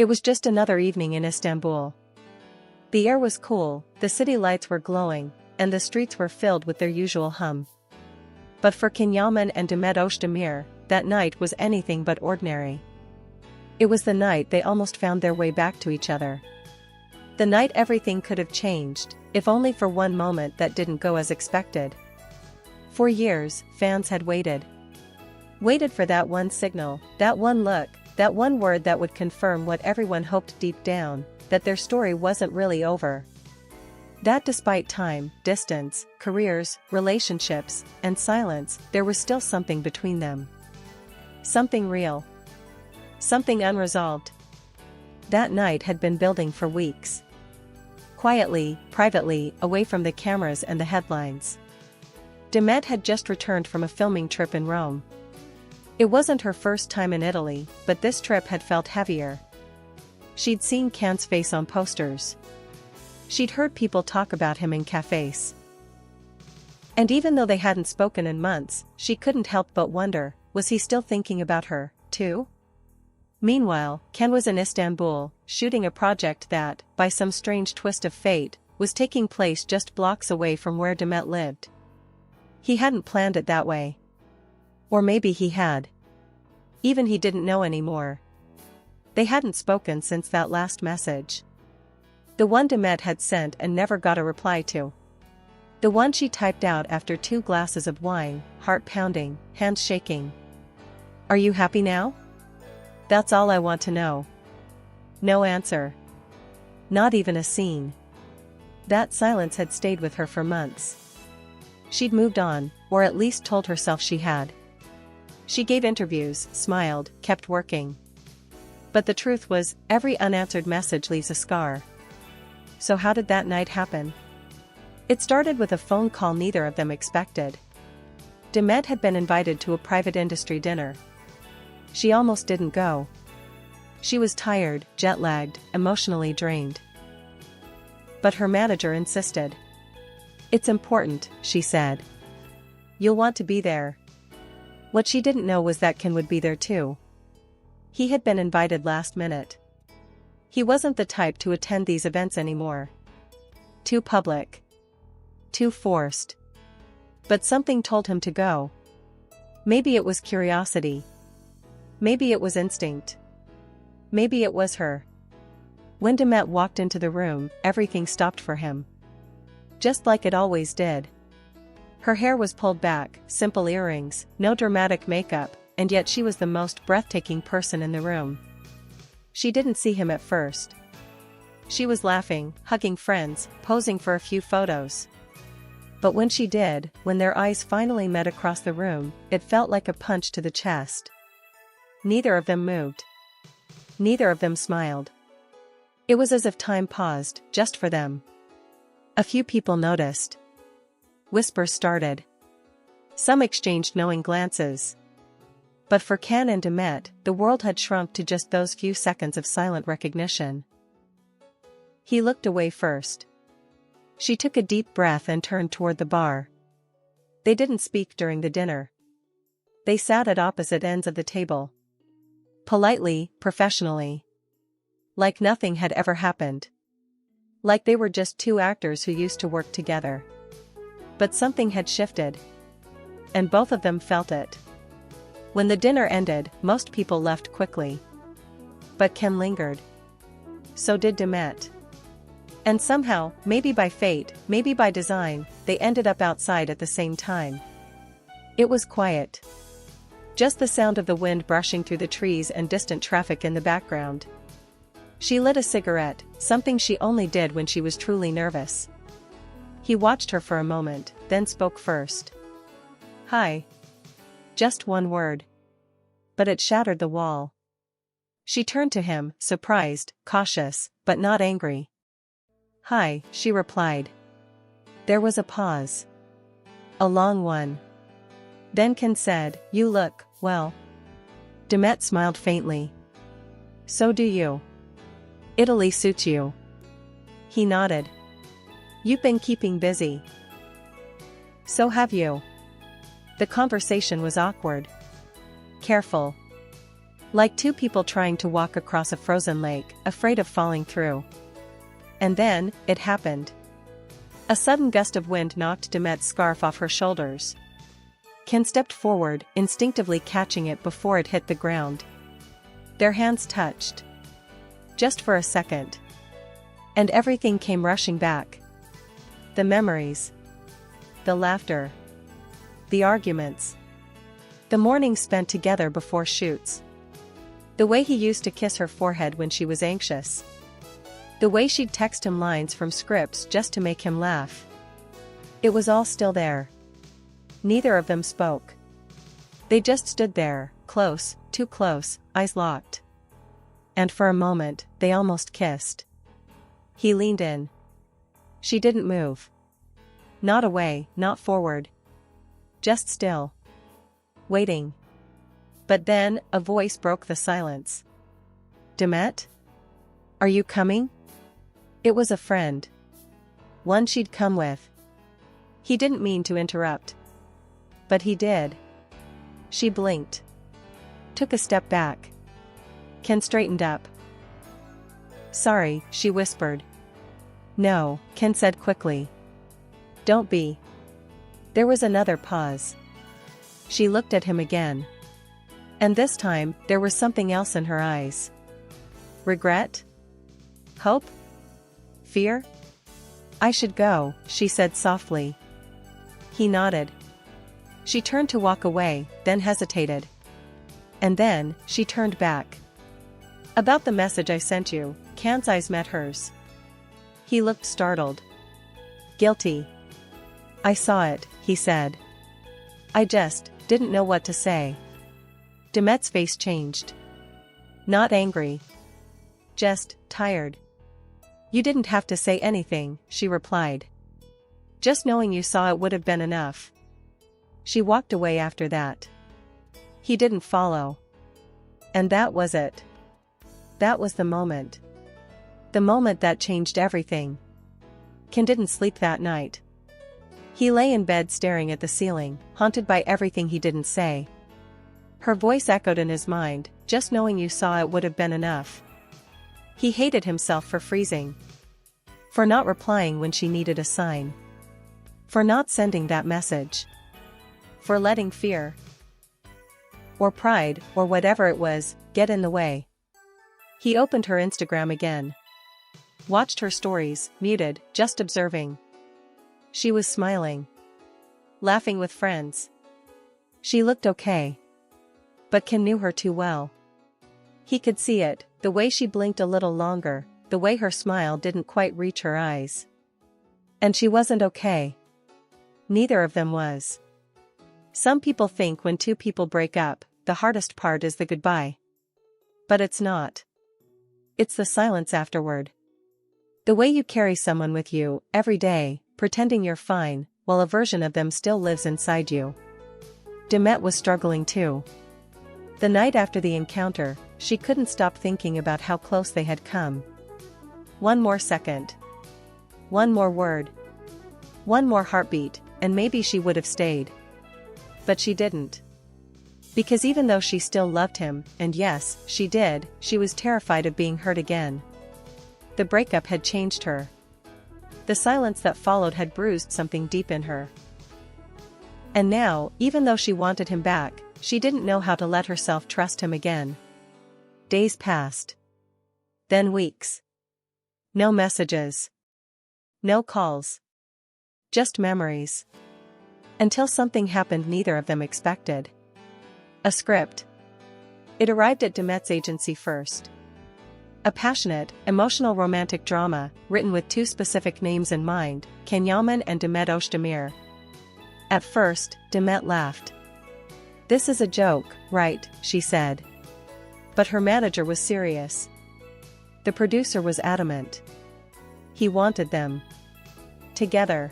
It was just another evening in Istanbul. The air was cool, the city lights were glowing, and the streets were filled with their usual hum. But for Yaman and Demet Özdemir, that night was anything but ordinary. It was the night they almost found their way back to each other. The night everything could have changed, if only for one moment that didn't go as expected. For years, fans had waited. Waited for that one signal, that one look, that one word that would confirm what everyone hoped deep down, that their story wasn't really over. That despite time, distance, careers, relationships, and silence, there was still something between them. Something real. Something unresolved. That night had been building for weeks. Quietly, privately, away from the cameras and the headlines. Demet had just returned from a filming trip in Rome. It wasn't her first time in Italy, but this trip had felt heavier. She'd seen Can's face on posters. She'd heard people talk about him in cafes. And even though they hadn't spoken in months, she couldn't help but wonder, was he still thinking about her, too? Meanwhile, Can was in Istanbul, shooting a project that, by some strange twist of fate, was taking place just blocks away from where Demet lived. He hadn't planned it that way. Or maybe he had. Even he didn't know anymore. They hadn't spoken since that last message. The one Demet had sent and never got a reply to. The one she typed out after 2 glasses of wine, heart pounding, hands shaking. "Are you happy now? That's all I want to know." No answer. Not even a scene. That silence had stayed with her for months. She'd moved on, or at least told herself she had. She gave interviews, smiled, kept working. But the truth was, every unanswered message leaves a scar. So how did that night happen? It started with a phone call neither of them expected. Demet had been invited to a private industry dinner. She almost didn't go. She was tired, jet-lagged, emotionally drained. But her manager insisted. "It's important," she said. "You'll want to be there." What she didn't know was that Can would be there too. He had been invited last minute. He wasn't the type to attend these events anymore. Too public. Too forced. But something told him to go. Maybe it was curiosity. Maybe it was instinct. Maybe it was her. When Demet walked into the room, everything stopped for him. Just like it always did. Her hair was pulled back, simple earrings, no dramatic makeup, and yet she was the most breathtaking person in the room. She didn't see him at first. She was laughing, hugging friends, posing for a few photos. But when she did, when their eyes finally met across the room, it felt like a punch to the chest. Neither of them moved. Neither of them smiled. It was as if time paused, just for them. A few people noticed. Whispers started. Some exchanged knowing glances. But for Can and Demet, the world had shrunk to just those few seconds of silent recognition. He looked away first. She took a deep breath and turned toward the bar. They didn't speak during the dinner. They sat at opposite ends of the table. Politely, professionally. Like nothing had ever happened. Like they were just 2 actors who used to work together. But something had shifted. And both of them felt it. When the dinner ended, most people left quickly. But Can lingered. So did Demet. And somehow, maybe by fate, maybe by design, they ended up outside at the same time. It was quiet. Just the sound of the wind brushing through the trees and distant traffic in the background. She lit a cigarette, something she only did when she was truly nervous. He watched her for a moment, then spoke first. "Hi." Just one word. But it shattered the wall. She turned to him, surprised, cautious, but not angry. "Hi," she replied. There was a pause. A long one. Then Can said, "You look, well." Demet smiled faintly. "So do you. Italy suits you." He nodded. "You've been keeping busy." "So have you." The conversation was awkward. Careful. Like two people trying to walk across a frozen lake, afraid of falling through. And then, it happened. A sudden gust of wind knocked Demet's scarf off her shoulders. Ken stepped forward, instinctively catching it before it hit the ground. Their hands touched. Just for a second. And everything came rushing back. The memories. The laughter. The arguments. The mornings spent together before shoots. The way he used to kiss her forehead when she was anxious. The way she'd text him lines from scripts just to make him laugh. It was all still there. Neither of them spoke. They just stood there, close, too close, eyes locked. And for a moment, they almost kissed. He leaned in. She didn't move. Not away, not forward. Just still. Waiting. But then, a voice broke the silence. Demet? Are you coming? It was a friend. One she'd come with. He didn't mean to interrupt. But he did. She blinked. Took a step back. Ken straightened up. Sorry, she whispered. No, Ken said quickly. Don't be. There was another pause. She looked at him again. And this time, there was something else in her eyes. Regret? Hope? Fear? I should go, she said softly. He nodded. She turned to walk away, then hesitated. And then, she turned back. About the message I sent you, Ken's eyes met hers. He looked startled. Guilty. I saw it, he said. I just didn't know what to say. Demet's face changed. Not angry. Just tired. You didn't have to say anything, she replied. Just knowing you saw it would have been enough. She walked away after that. He didn't follow. And that was it. That was the moment. The moment that changed everything. Ken didn't sleep that night. He lay in bed staring at the ceiling, haunted by everything he didn't say. Her voice echoed in his mind, just knowing you saw it would have been enough. He hated himself for freezing. For not replying when she needed a sign. For not sending that message. For letting fear. Or pride, or whatever it was, get in the way. He opened her Instagram again. Watched her stories, muted, just observing. She was smiling. Laughing with friends. She looked okay. But Ken knew her too well. He could see it, the way she blinked a little longer, the way her smile didn't quite reach her eyes. And she wasn't okay. Neither of them was. Some people think when two people break up, the hardest part is the goodbye. But it's not. It's the silence afterward. The way you carry someone with you, every day, pretending you're fine, while a version of them still lives inside you. Demet was struggling too. The night after the encounter, she couldn't stop thinking about how close they had come. One more second. One more word. One more heartbeat, and maybe she would have stayed. But she didn't. Because even though she still loved him, and yes, she did, she was terrified of being hurt again. The breakup had changed her. The silence that followed had bruised something deep in her. And now, even though she wanted him back, she didn't know how to let herself trust him again. Days passed. Then weeks. No messages. No calls. Just memories. Until something happened neither of them expected. A script. It arrived at Demet's agency first. A passionate, emotional romantic drama, written with two specific names in mind, Yaman and Demet Özdemir. At first, Demet laughed. This is a joke, right, she said. But her manager was serious. The producer was adamant. He wanted them. Together.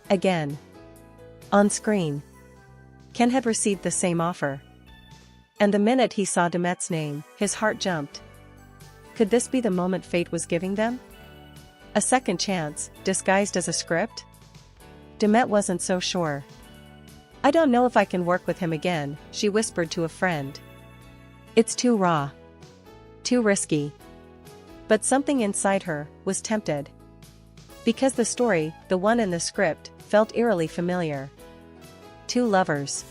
Again. On screen. Ken had received the same offer. And the minute he saw Demet's name, his heart jumped. Could this be the moment fate was giving them? A second chance, disguised as a script? Demet wasn't so sure. I don't know if I can work with him again, she whispered to a friend. It's too raw. Too risky. But something inside her was tempted. Because the story, the one in the script, felt eerily familiar. Two lovers.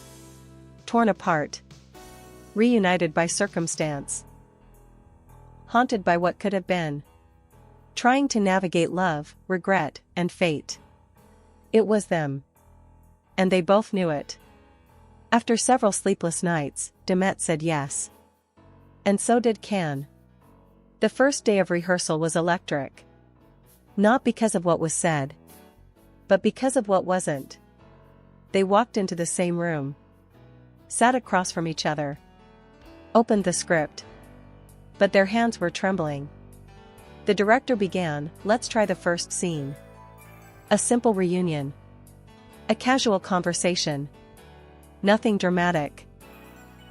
Torn apart. Reunited by circumstance. Haunted by what could have been. Trying to navigate love, regret, and fate. It was them. And they both knew it. After several sleepless nights, Demet said yes. And so did Can. The first day of rehearsal was electric. Not because of what was said. But because of what wasn't. They walked into the same room. Sat across from each other. Opened the script. But their hands were trembling. The director began, "Let's try the first scene." A simple reunion. A casual conversation. Nothing dramatic.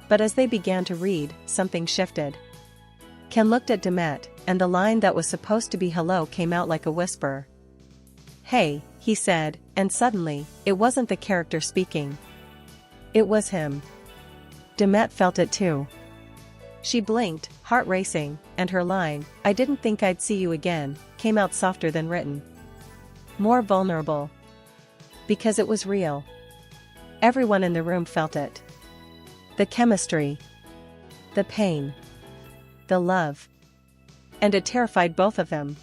But as they began to read, something shifted. Ken looked at Demet, and the line that was supposed to be hello came out like a whisper. "Hey," he said, and suddenly, it wasn't the character speaking. It was him. Demet felt it too. She blinked, heart racing, and her line, "I didn't think I'd see you again," came out softer than written. More vulnerable. Because it was real. Everyone in the room felt it. The chemistry. The pain. The love. And it terrified both of them.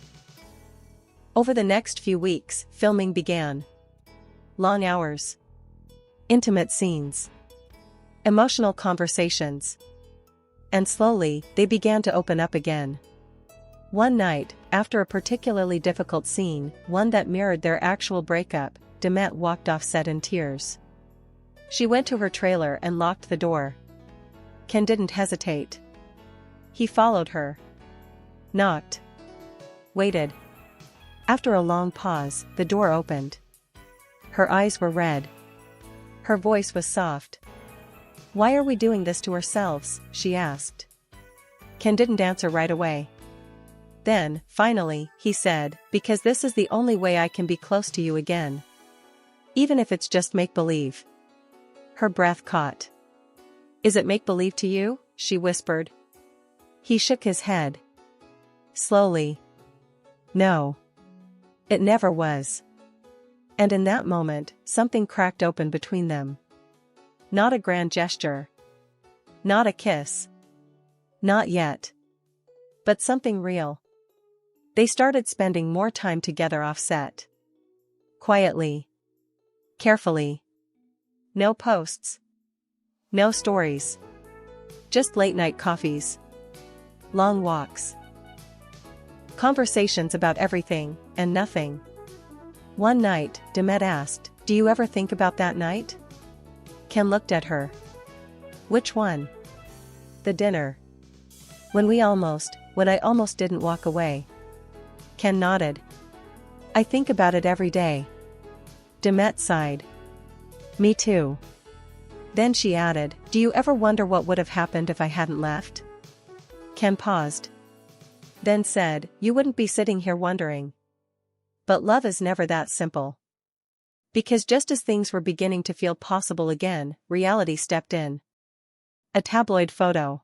Over the next few weeks, filming began. Long hours. Intimate scenes. Emotional conversations. And slowly, they began to open up again. One night, after a particularly difficult scene, one that mirrored their actual breakup, Demet walked off set in tears. She went to her trailer and locked the door. Ken didn't hesitate. He followed her. Knocked. Waited. After a long pause, the door opened. Her eyes were red. Her voice was soft. "Why are we doing this to ourselves?" she asked. Ken didn't answer right away. Then, finally, he said, "Because this is the only way I can be close to you again. Even if it's just make-believe." Her breath caught. "Is it make-believe to you?" she whispered. He shook his head. Slowly. "No. It never was." And in that moment, something cracked open between them. Not a grand gesture. Not a kiss. Not yet. But something real. They started spending more time together off set. Quietly. Carefully. No posts. No stories. Just late-night coffees. Long walks. Conversations about everything, and nothing. One night, Demet asked, "Do you ever think about that night?" Ken looked at her. "Which one?" "The dinner. When I almost didn't walk away." Ken nodded. "I think about it every day." Demet sighed. "Me too." Then she added, "Do you ever wonder what would have happened if I hadn't left?" Ken paused. Then said, "You wouldn't be sitting here wondering." But love is never that simple. Because just as things were beginning to feel possible again, reality stepped in. A tabloid photo.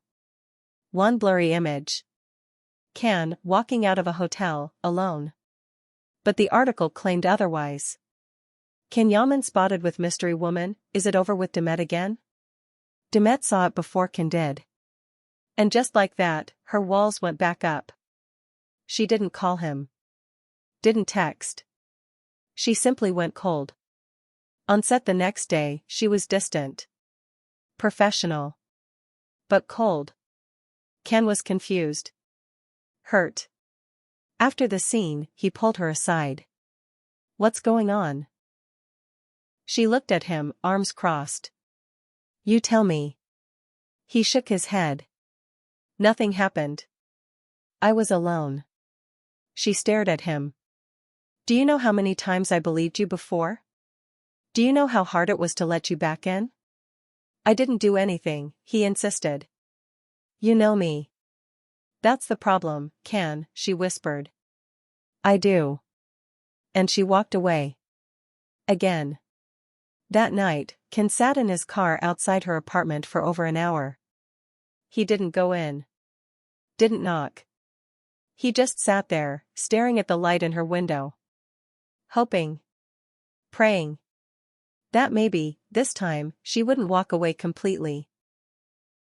One blurry image. Can, walking out of a hotel, alone. But the article claimed otherwise. Can Yaman spotted with mystery woman, is it over with Demet again? Demet saw it before Can did. And just like that, her walls went back up. She didn't call him. Didn't text. She simply went cold. On set the next day, she was distant. Professional. But cold. Ken was confused. Hurt. After the scene, he pulled her aside. "What's going on?" She looked at him, arms crossed. "You tell me." He shook his head. "Nothing happened. I was alone." She stared at him. "Do you know how many times I believed you before? Do you know how hard it was to let you back in?" "I didn't do anything," he insisted. "You know me." "That's the problem, Can," she whispered. "I do." And she walked away. Again. That night, Can sat in his car outside her apartment for over an hour. He didn't go in. Didn't knock. He just sat there, staring at the light in her window. Hoping. Praying. That maybe, this time, she wouldn't walk away completely.